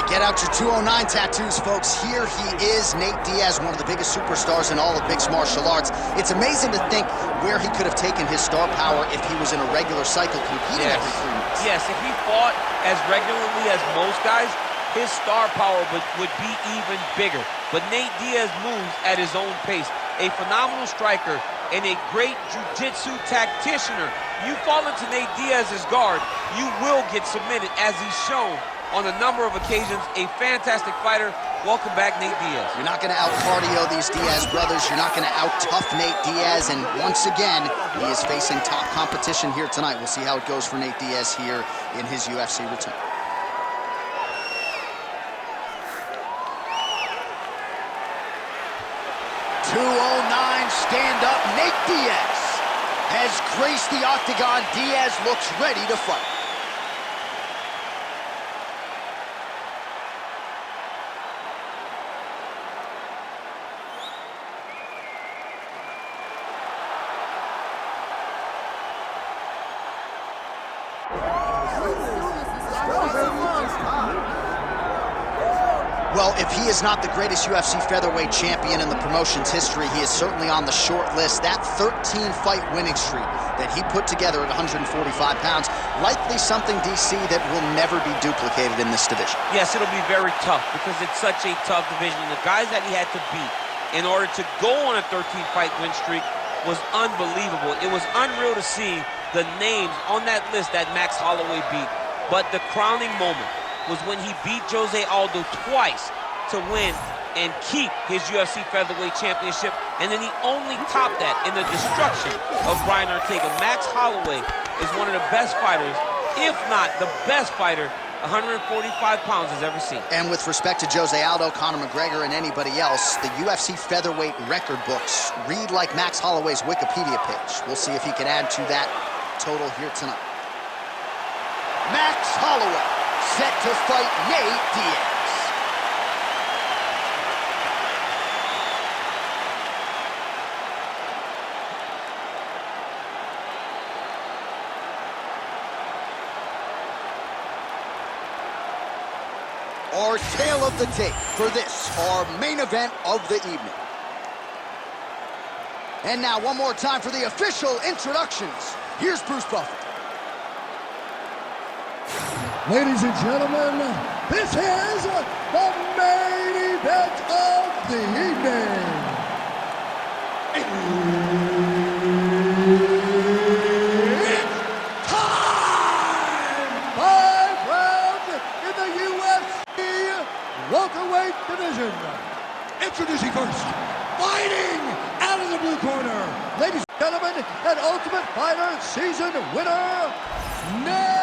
Get out your 209 tattoos, folks. Here he is, Nate Diaz, one of the biggest superstars in all of mixed martial arts. It's amazing to think where he could have taken his star power if he was in a regular cycle competing every 3 months. Yes, if he fought as regularly as most guys, his star power would be even bigger. But Nate Diaz moves at his own pace. A phenomenal striker and a great jiu-jitsu tacticianer. You fall into Nate Diaz's guard, you will get submitted, as he's shown on a number of occasions. A fantastic fighter. Welcome back, Nate Diaz. You're not going to out-cardio these Diaz brothers. You're not going to out-tough Nate Diaz. And once again, he is facing top competition here tonight. We'll see how it goes for Nate Diaz here in his UFC return. .209 stand-up. Nate Diaz has graced the octagon. Diaz looks ready to fight. Well, if he is not the greatest UFC featherweight champion in the promotion's history, he is certainly on the short list. That 13-fight winning streak that he put together at 145 pounds, likely something, DC, that will never be duplicated in this division. Yes, it'll be very tough because it's such a tough division. The guys that he had to beat in order to go on a 13-fight win streak was unbelievable. It was unreal to see the names on that list that Max Holloway beat. But the crowning moment was when he beat Jose Aldo twice to win and keep his UFC featherweight championship, and then he only topped that in the destruction of Brian Ortega. Max Holloway is one of the best fighters, if not the best fighter, 145 pounds has ever seen. And with respect to Jose Aldo, Conor McGregor, and anybody else, the UFC featherweight record books read like Max Holloway's Wikipedia page. We'll see if he can add to that total here tonight. Max Holloway, set to fight Nate Diaz. Our tale of the tape for this, our main event of the evening. And now one more time for the official introductions. Here's Bruce Buffer. Ladies and gentlemen, this is the main event of the evening. It's time! 5 rounds in the UFC welterweight division. Introducing first, fighting out of the blue corner. Ladies and gentlemen, an Ultimate Fighter season winner, Diaz!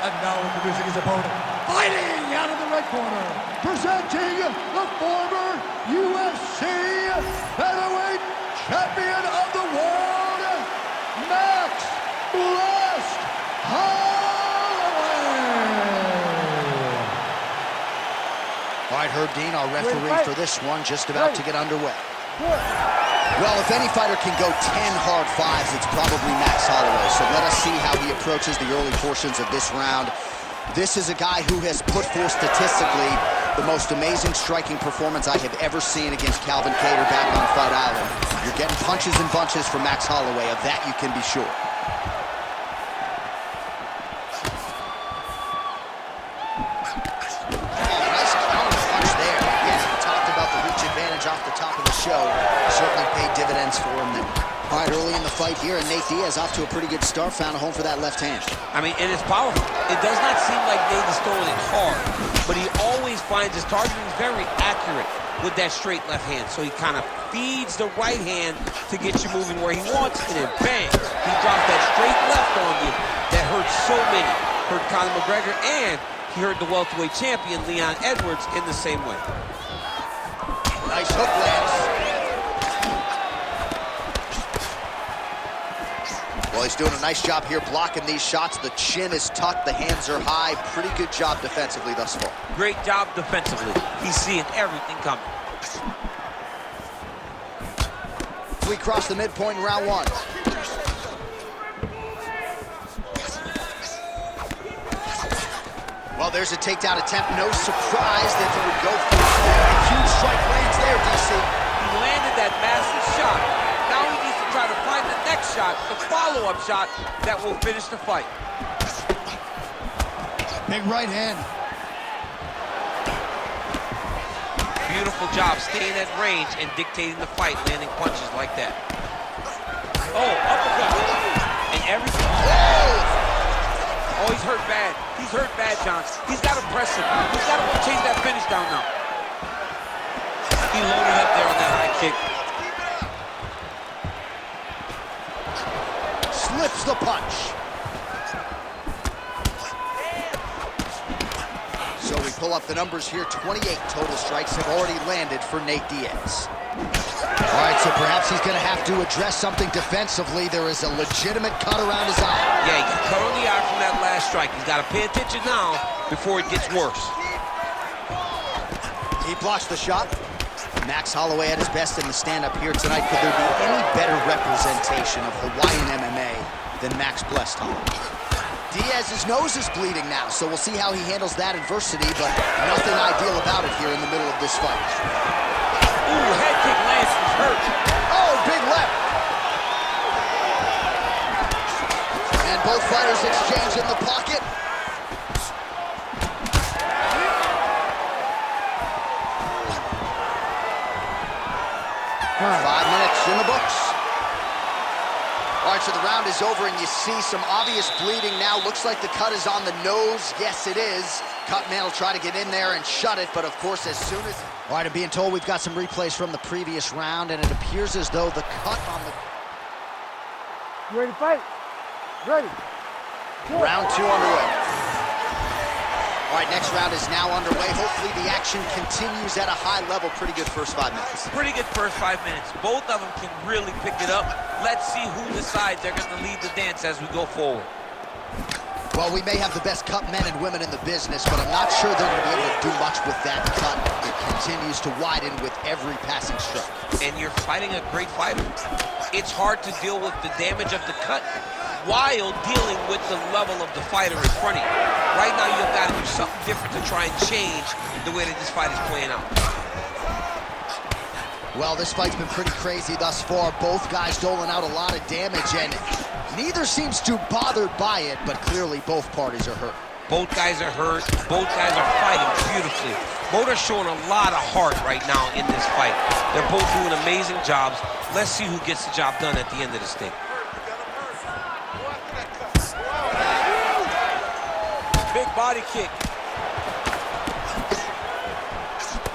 And now introducing his opponent, fighting out of the red corner, presenting the former UFC featherweight champion of the world, Max Blessed Holloway. All right, Herb Dean, our referee for this one, just about to get underway. Well, if any fighter can go 10 hard fives, it's probably Max Holloway. So let us see how he approaches the early portions of this round. This is a guy who has put forth statistically the most amazing striking performance I have ever seen against Calvin Kattar back on Fight Island. You're getting punches and bunches from Max Holloway. Of that, you can be sure. Off the top of the show, certainly paid dividends for him there. All right, early in the fight here, and Nate Diaz off to a pretty good start, found a home for that left hand. I mean, and it's powerful. It does not seem like Nate is throwing it hard, but he always finds his targeting is very accurate with that straight left hand. So he kind of feeds the right hand to get you moving where he wants, and then bang, he drops that straight left on you that hurts so many. Hurt Conor McGregor, and he hurt the welterweight champion, Leon Edwards, in the same way. Nice hook lands. Well, he's doing a nice job here blocking these shots. The chin is tucked, the hands are high. Pretty good job defensively thus far. Great job defensively. He's seeing everything coming. We cross the midpoint in round one. Well, there's a takedown attempt. No surprise that he would go for it there. A huge strike lands there, DC. He landed that massive shot. Now he needs to try to find the next shot, the follow-up shot that will finish the fight. Big right hand. Beautiful job staying at range and dictating the fight, landing punches like that. Oh, uppercut. And everything. Oh, he's hurt bad. He's hurt bad, John. He's got to press him. He's got to chase that finish down now. He loaded up there on that high kick. Slips the punch. So we pull up the numbers here. 28 total strikes have already landed for Nate Diaz. All right, so perhaps he's going to have to address something defensively. There is a legitimate cut around his eye. Yeah, he got cut on the eye from that last strike. He's got to pay attention now before it gets worse. He blocks the shot. Max Holloway at his best in the stand-up here tonight. Could there be any better representation of Hawaiian MMA than Max blessed Holloway? Diaz's nose is bleeding now, so we'll see how he handles that adversity, but nothing ideal about it here in the middle of this fight. Ooh, head kick lands, he's hurt. Oh, big left. And both fighters exchange in the pocket. Huh. 5 minutes in the books. All right, so the round is over, and you see some obvious bleeding now. Looks like the cut is on the nose. Yes, it is. Cutman will try to get in there and shut it, but of course, as soon as... All right, I'm being told we've got some replays from the previous round, and it appears as though the cut on the... You ready to fight? Ready. Go. Round 2 underway. All right, next round is now underway. Hopefully the action continues at a high level. Pretty good first 5 minutes. Pretty good first 5 minutes. Both of them can really pick it up. Let's see who decides they're going to lead the dance as we go forward. Well, we may have the best cut men and women in the business, but I'm not sure they're going to be able to do much with that cut. It continues to widen with every passing stroke. And you're fighting a great fighter. It's hard to deal with the damage of the cut while dealing with the level of the fighter in front of you. Right now, you've got to do something different to try and change the way that this fight is playing out. Well, this fight's been pretty crazy thus far. Both guys doling out a lot of damage, and neither seems too bothered by it, but clearly both parties are hurt. Both guys are hurt. Both guys are fighting beautifully. Both are showing a lot of heart right now in this fight. They're both doing amazing jobs. Let's see who gets the job done at the end of this thing. Big body kick.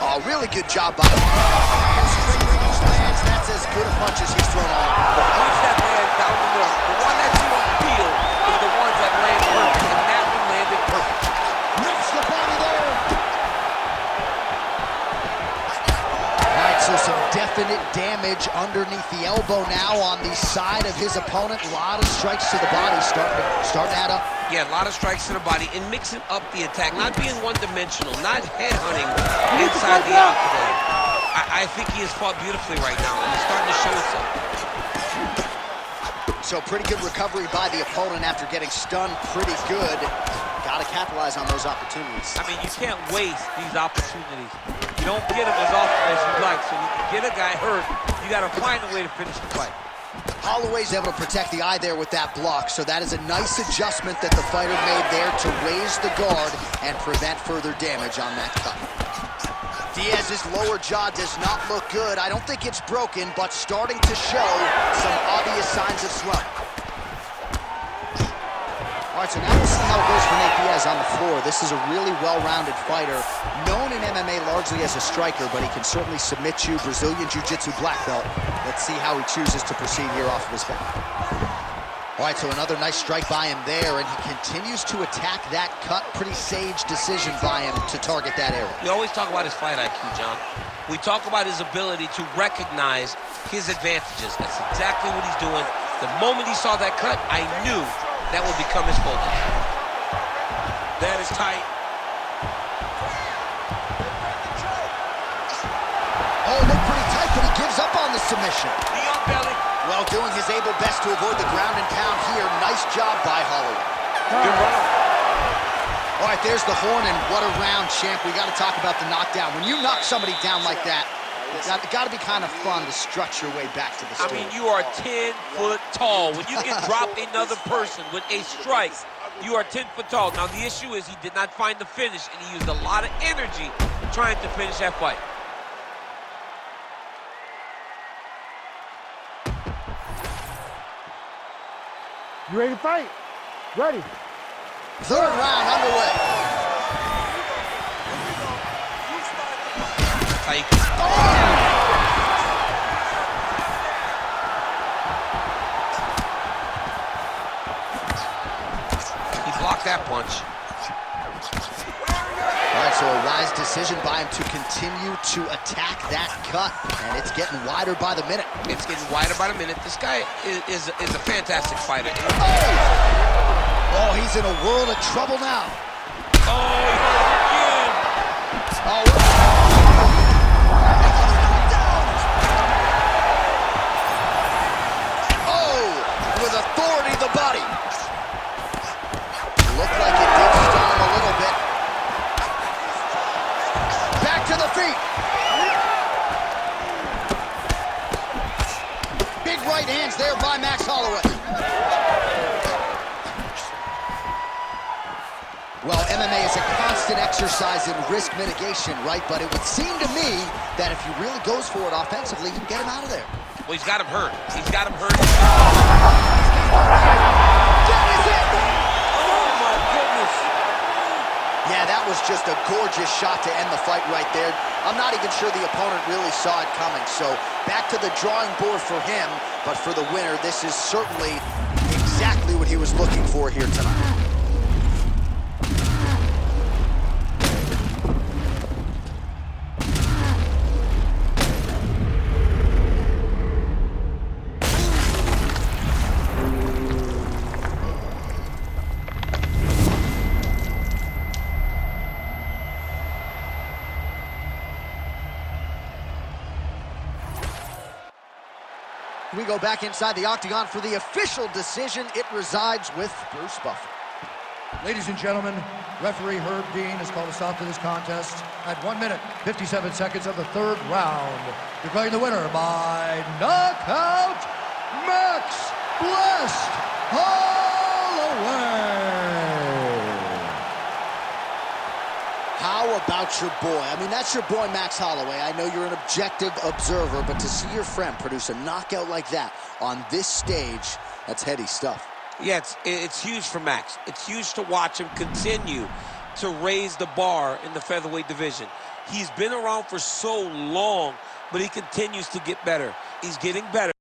Oh, really good job by him. Straight where he lands, that's as good a punch as he's thrown on. The punch that lands down the middle, the one that you don't feel is the ones that land perfect, and that one landed perfect. Rips the body there. All right, so some definite damage underneath the elbow now on the side of his opponent. A lot of strikes to the body starting to add up. Yeah, a lot of strikes to the body and mixing up the attack, not being one-dimensional, not headhunting inside the octagon. I think he has fought beautifully right now, and he's starting to show himself. So pretty good recovery by the opponent after getting stunned pretty good. Got to capitalize on those opportunities. I mean, you can't waste these opportunities. You don't get them as often as you'd like, so when you get a guy hurt, you got to find a way to finish the fight. Holloway's able to protect the eye there with that block, so that is a nice adjustment that the fighter made there to raise the guard and prevent further damage on that cut. Diaz's lower jaw does not look good. I don't think it's broken, but starting to show some obvious signs of swelling. All right, so now we'll see how it goes for Nate Diaz on the floor. This is a really well-rounded fighter, known in MMA largely as a striker, but he can certainly submit you. Brazilian Jiu-Jitsu black belt. Let's see how he chooses to proceed here off of his back. All right, so another nice strike by him there, and he continues to attack that cut. Pretty sage decision by him to target that area. We always talk about his fight IQ, John. We talk about his ability to recognize his advantages. That's exactly what he's doing. The moment he saw that cut, I knew that would become his focus. That is tight. Oh, looked pretty tight, but he gives up on the submission. Knee on belly. Well, doing his able best to avoid the ground and pound here. Nice job by Holloway. Good round. All right, there's the horn, and what a round, champ. We got to talk about the knockdown. When you knock somebody down like that, it's got to be kind of fun to strut your way back to the store. I mean, you are 10 foot tall. When you can drop another person with a strike, you are 10 foot tall. Now, the issue is he did not find the finish, and he used a lot of energy trying to finish that fight. You ready to fight? Ready. Third round underway. He blocked that punch. All right, so a wise decision by him to continue to attack that cut, and it's getting wider by the minute. It's getting wider by the minute. This guy is a fantastic fighter. Oh, he's in a world of trouble now. Oh, he hurt him again. Oh. Oh, with authority, the body. Looked like it did stun him a little bit. Back to the feet. Big right hands there by Max Holloway. Well, MMA is a constant exercise in risk mitigation, right? But it would seem to me that if he really goes for it offensively, he can get him out of there. Well, he's got him hurt. He's got him hurt. That is it! Oh, my goodness. Yeah, that was just a gorgeous shot to end the fight right there. I'm not even sure the opponent really saw it coming. So back to the drawing board for him. But for the winner, this is certainly exactly what he was looking for here tonight. We go back inside the octagon for the official decision. It resides with Bruce Buffer. Ladies and gentlemen, referee Herb Dean has called a stop to this contest at 1 minute, 57 seconds of the third round, declaring the winner by knockout, Max Blessed Holloway. How about your boy? I mean, that's your boy, Max Holloway. I know you're an objective observer, but to see your friend produce a knockout like that on this stage, that's heady stuff. Yeah, it's huge for Max. It's huge to watch him continue to raise the bar in the featherweight division. He's been around for so long, but he continues to get better. He's getting better.